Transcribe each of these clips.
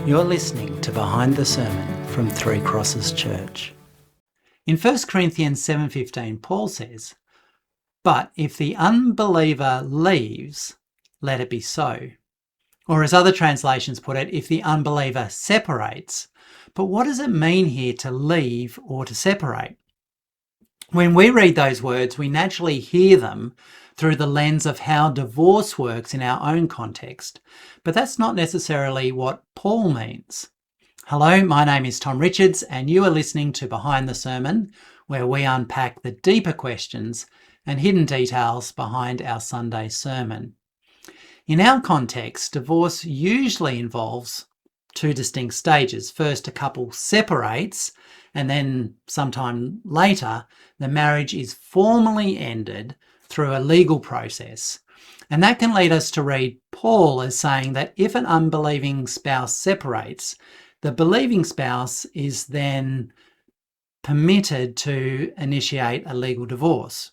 You're listening to Behind the Sermon from Three Crosses Church. In 1 Corinthians 7:15, Paul says, "But if the unbeliever leaves, let it be so." Or as other translations put it, if the unbeliever separates. But what does it mean here to leave or to separate? When we read those words, we naturally hear them through the lens of how divorce works in our own context. But that's not necessarily what Paul means. Hello, my name is Tom Richards, and you are listening to Behind the Sermon, where we unpack the deeper questions and hidden details behind our Sunday sermon. In our context, divorce usually involves two distinct stages. First, a couple separates, and then sometime later, the marriage is formally ended through a legal process. And that can lead us to read Paul as saying that if an unbelieving spouse separates, the believing spouse is then permitted to initiate a legal divorce.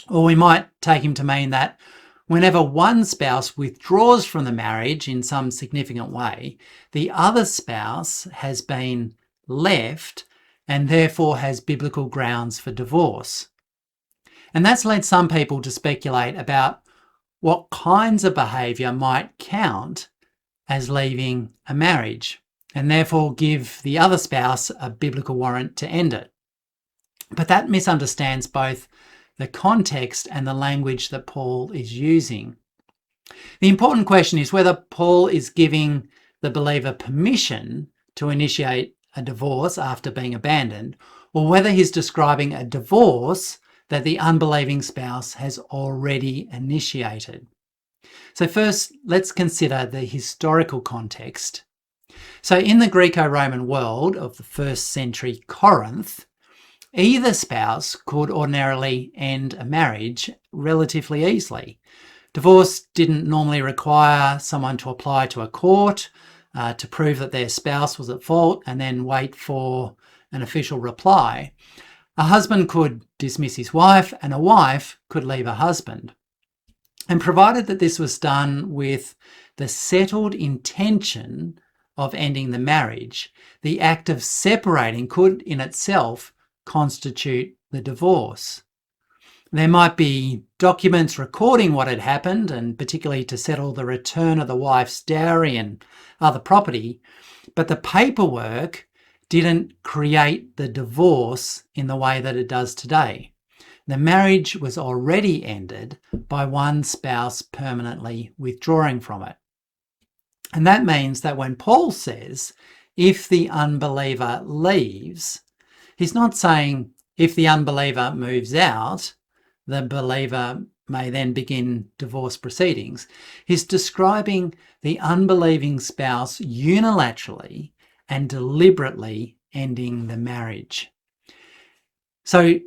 Or we might take him to mean that whenever one spouse withdraws from the marriage in some significant way, the other spouse has been left and therefore has biblical grounds for divorce. And that's led some people to speculate about what kinds of behaviour might count as leaving a marriage and therefore give the other spouse a biblical warrant to end it. But that misunderstands both the context and the language that Paul is using. The important question is whether Paul is giving the believer permission to initiate a divorce after being abandoned, or whether he's describing a divorce that the unbelieving spouse has already initiated. So first, let's consider the historical context. So in the Greco-Roman world of the first century Corinth, either spouse could ordinarily end a marriage relatively easily. Divorce didn't normally require someone to apply to a court to prove that their spouse was at fault and then wait for an official reply. A husband could dismiss his wife and a wife could leave a husband. And provided that this was done with the settled intention of ending the marriage, the act of separating could in itself constitute the divorce. There might be documents recording what had happened, and particularly to settle the return of the wife's dowry and other property, but the paperwork didn't create the divorce in the way that it does today. The marriage was already ended by one spouse permanently withdrawing from it. And that means that when Paul says, if the unbeliever leaves, he's not saying if the unbeliever moves out, the believer may then begin divorce proceedings. He's describing the unbelieving spouse unilaterally and deliberately ending the marriage. So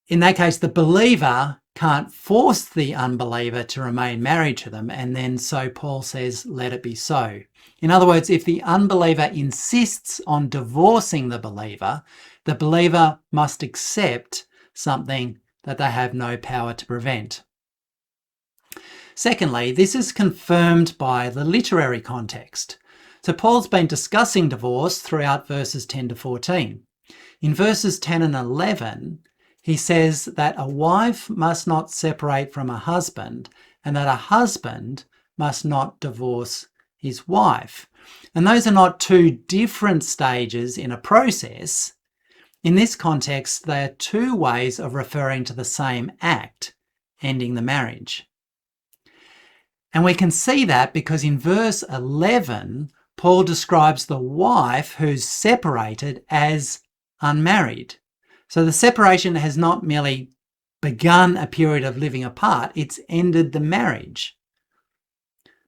in that case, the believer can't force the unbeliever to remain married to them, and then so Paul says, let it be so. In other words, if the unbeliever insists on divorcing the believer must accept something that they have no power to prevent. Secondly, this is confirmed by the literary context. So Paul's been discussing divorce throughout verses 10 to 14. In verses 10 and 11, he says that a wife must not separate from a husband and that a husband must not divorce his wife. And those are not two different stages in a process. In this context, they are two ways of referring to the same act, ending the marriage. And we can see that because in verse 11, Paul describes the wife who's separated as unmarried. So the separation has not merely begun a period of living apart, it's ended the marriage.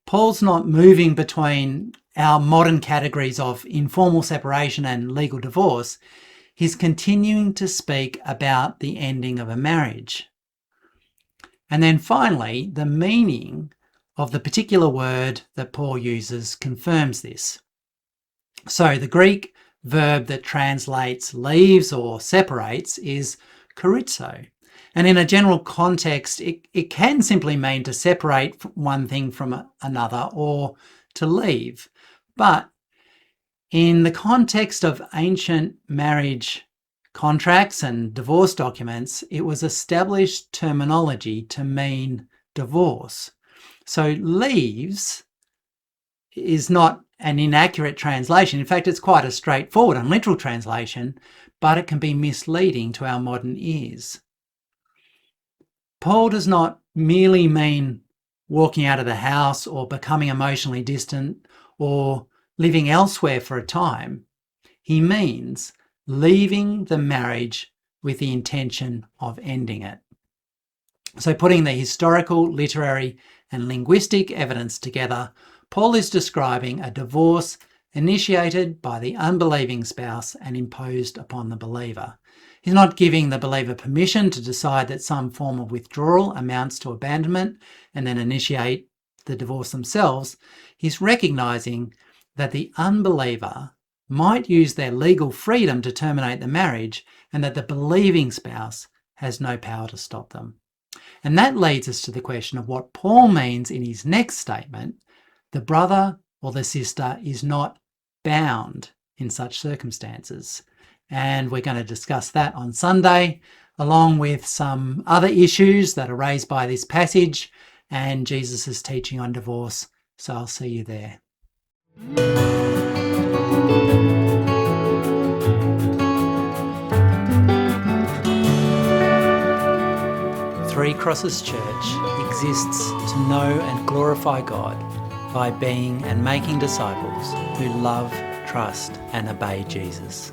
Paul's not moving between our modern categories of informal separation and legal divorce. He's continuing to speak about the ending of a marriage. And then finally, the meaning of the particular word that Paul uses confirms this. So the Greek verb that translates leaves or separates is chorizo. And in a general context, it can simply mean to separate one thing from another or to leave. But In the context of ancient marriage contracts and divorce documents, it was established terminology to mean divorce. So leaves is not an inaccurate translation. In fact, it's quite a straightforward and literal translation, but it can be misleading to our modern ears. Paul does not merely mean walking out of the house or becoming emotionally distant or living elsewhere for a time. He means leaving the marriage with the intention of ending it. So putting the historical, literary, and linguistic evidence together, Paul is describing a divorce initiated by the unbelieving spouse and imposed upon the believer. He's not giving the believer permission to decide that some form of withdrawal amounts to abandonment and then initiate the divorce themselves. He's recognizing that the unbeliever might use their legal freedom to terminate the marriage and that the believing spouse has no power to stop them. And that leads us to the question of what Paul means in his next statement: the brother or the sister is not bound in such circumstances. And we're going to discuss that on Sunday, along with some other issues that are raised by this passage and Jesus' teaching on divorce. So I'll see you there. Three Crosses Church exists to know and glorify God by being and making disciples who love, trust, and obey Jesus.